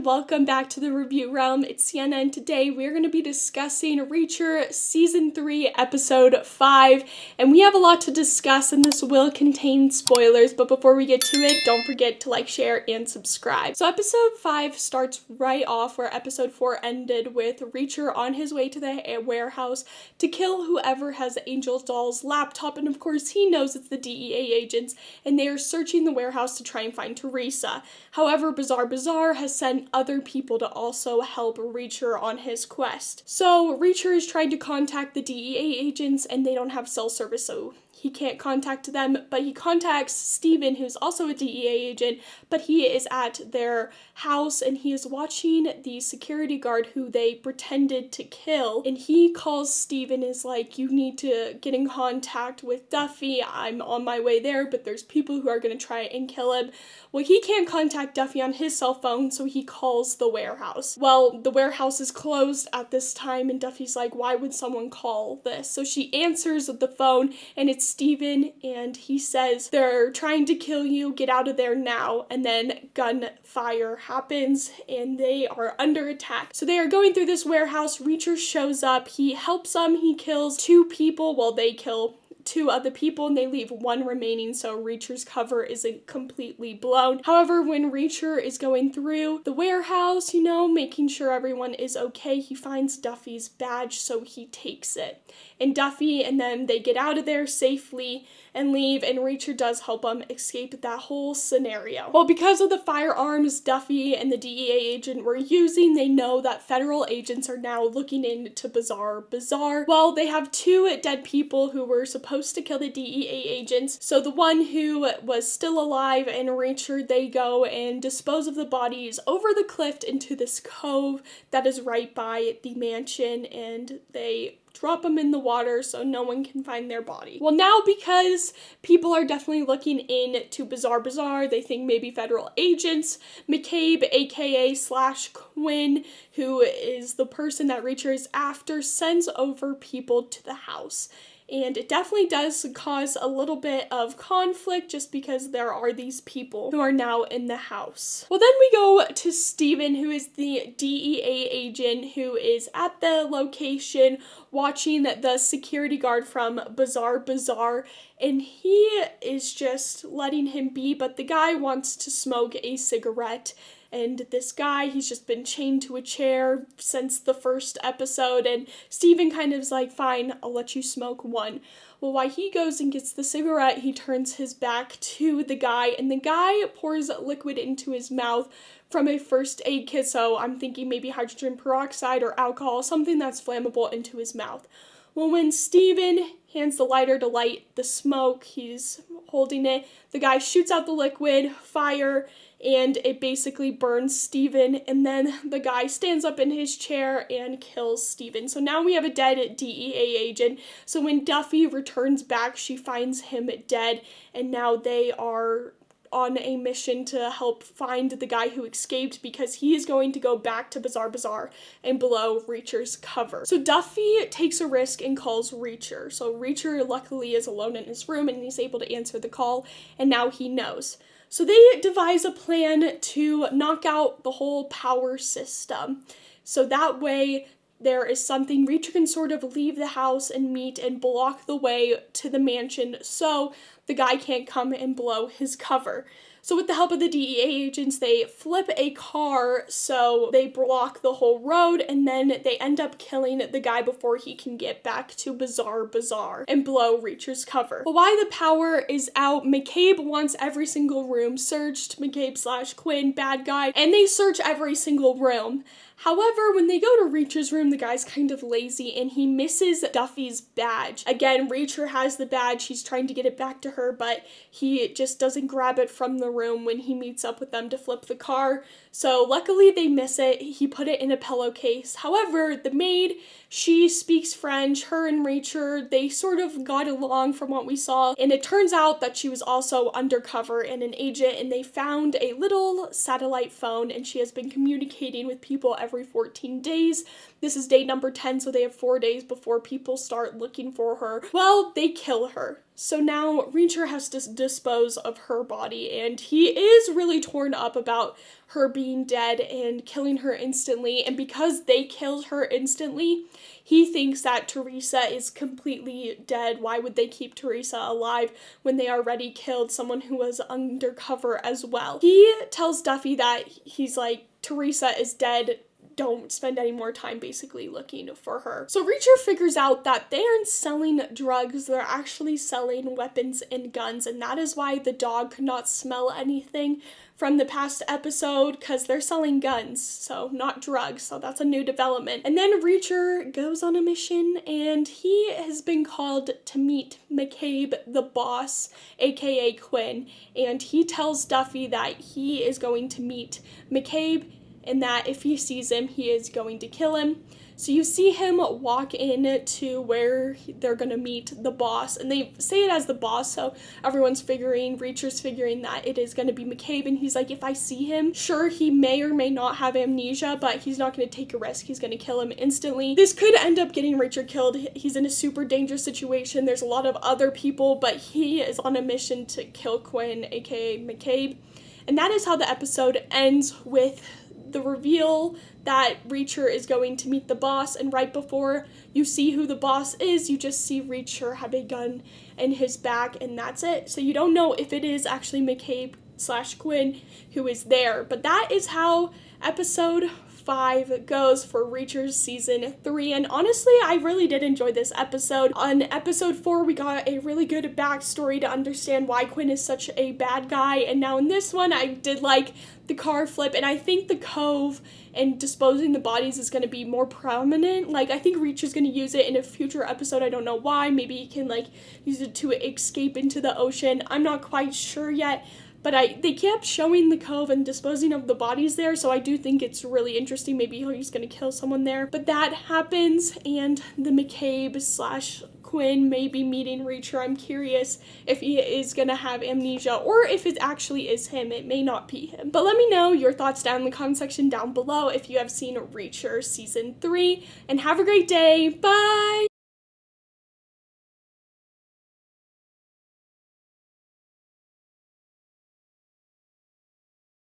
everyone, welcome back to the Review Realm. It's Sienna, and today we're going to be discussing Reacher Season 3, Episode 5, and we have a lot to discuss, and this will contain spoilers, but before we get to it, don't forget to like, share, and subscribe. So Episode 5 starts right off where Episode 4 ended, with Reacher on his way to the warehouse to kill whoever has Angel Doll's laptop, and of course he knows it's the DEA agents, and they are searching the warehouse to try and find Teresa. However, Bazaar has sent other people to also help Reacher on his quest. So Reacher is trying to contact the DEA agents and they don't have cell service, so he can't contact them, but he contacts Steven, who's also a DEA agent, but he is at their house and he is watching the security guard who they pretended to kill, and he calls Steven, is like, you need to get in contact with Duffy, I'm on my way there, but there's people who are going to try and kill him. Well, he can't contact Duffy on his cell phone, so he calls the warehouse. Well, the warehouse is closed at this time, and Duffy's like, why would someone call this? So she answers the phone, and it's Steven, and he says, they're trying to kill you, get out of there now. And then gunfire happens, and they are under attack. So they are going through this warehouse. Reacher shows up, he helps them, he kills 2 people, well, they kill 2 other people and they leave 1 remaining, so Reacher's cover isn't completely blown. However, when Reacher is going through the warehouse, making sure everyone is okay, he finds Duffy's badge, so he takes it. And Duffy and then they get out of there safely and leave, and Reacher does help them escape that whole scenario. Well, because of the firearms Duffy and the DEA agent were using, they know that federal agents are now looking into Bazaar. Well, they have 2 dead people who were supposed to kill the DEA agents, so the one who was still alive and Reacher, they go and dispose of the bodies over the cliff into this cove that is right by the mansion, and they drop them in the water so no one can find their body. Well, now because people are definitely looking into Bazaar, they think maybe federal agents, McCabe, aka /Quinn, who is the person that Reacher is after, sends over people to the house. And it definitely does cause a little bit of conflict just because there are these people who are now in the house. Well, then we go to Steven, who is the DEA agent who is at the location watching the security guard from Bazaar, and he is just letting him be, but the guy wants to smoke a cigarette. And this guy, he's just been chained to a chair since the first episode, and Steven kind of is like, fine, I'll let you smoke one. Well, while he goes and gets the cigarette, he turns his back to the guy, and the guy pours liquid into his mouth from a first aid kit, so I'm thinking maybe hydrogen peroxide or alcohol, something that's flammable, into his mouth. Well, when Steven hands the lighter to light the smoke, he's holding it, the guy shoots out the liquid, fire, and it basically burns Steven, and then the guy stands up in his chair and kills Steven. So now we have a dead DEA agent. So when Duffy returns back, she finds him dead, and now they are on a mission to help find the guy who escaped, because he is going to go back to Bazaar and blow Reacher's cover. So Duffy takes a risk and calls Reacher. So Reacher luckily is alone in his room and he's able to answer the call, and now he knows. So they devise a plan to knock out the whole power system. So that way there is something Reacher can sort of leave the house and meet and block the way to the mansion so the guy can't come and blow his cover. So with the help of the DEA agents, they flip a car so they block the whole road, and then they end up killing the guy before he can get back to Bazaar and blow Reacher's cover. But while the power is out, McCabe wants every single room searched, McCabe /Quinn, bad guy, and they search every single room. However, when they go to Reacher's room, the guy's kind of lazy and he misses Duffy's badge. Again, Reacher has the badge, he's trying to get it back to her, but he just doesn't grab it from the room when he meets up with them to flip the car. So luckily they miss it, he put it in a pillowcase. However, the maid, she speaks French, her and Reacher, they sort of got along from what we saw, and it turns out that she was also undercover and an agent, and they found a little satellite phone, and she has been communicating with people every 14 days. This is day number 10, so they have 4 days before people start looking for her. Well, they kill her. So now Reacher has to dispose of her body, and he is really torn up about her being dead and killing her instantly. And because they killed her instantly, he thinks that Teresa is completely dead. Why would they keep Teresa alive when they already killed someone who was undercover as well? He tells Duffy that he's like, Teresa is dead. Don't spend any more time basically looking for her. So Reacher figures out that they aren't selling drugs, they're actually selling weapons and guns, and that is why the dog could not smell anything from the past episode, because they're selling guns, so not drugs. So that's a new development. And then Reacher goes on a mission, and he has been called to meet McCabe, the boss, aka Quinn, and he tells Duffy that he is going to meet McCabe, and that if he sees him, he is going to kill him. So you see him walk in to where they're going to meet the boss, and they say it as the boss, so everyone's Reacher's figuring that it is going to be McCabe, and he's like, if I see him, sure, he may or may not have amnesia, but he's not going to take a risk. He's going to kill him instantly. This could end up getting Reacher killed. He's in a super dangerous situation. There's a lot of other people, but he is on a mission to kill Quinn, aka McCabe. And that is how the episode ends, with the reveal that Reacher is going to meet the boss, and right before you see who the boss is, you just see Reacher have a gun in his back, and that's it. So you don't know if it is actually McCabe / Quinn who is there. But that is how episode 5 goes for Reacher's season 3, and honestly, I really did enjoy this episode. On episode 4, we got a really good backstory to understand why Quinn is such a bad guy, and now in this one, I did like the car flip, and I think the cove and disposing the bodies is going to be more prominent. Like, I think Reacher's going to use it in a future episode. I don't know why. Maybe he can, like, use it to escape into the ocean. I'm not quite sure yet. But they kept showing the cove and disposing of the bodies there, so I do think it's really interesting. Maybe he's going to kill someone there. But that happens, and the McCabe / Quinn may be meeting Reacher. I'm curious if he is going to have amnesia, or if it actually is him. It may not be him. But let me know your thoughts down in the comment section down below if you have seen Reacher Season 3. And have a great day. Bye!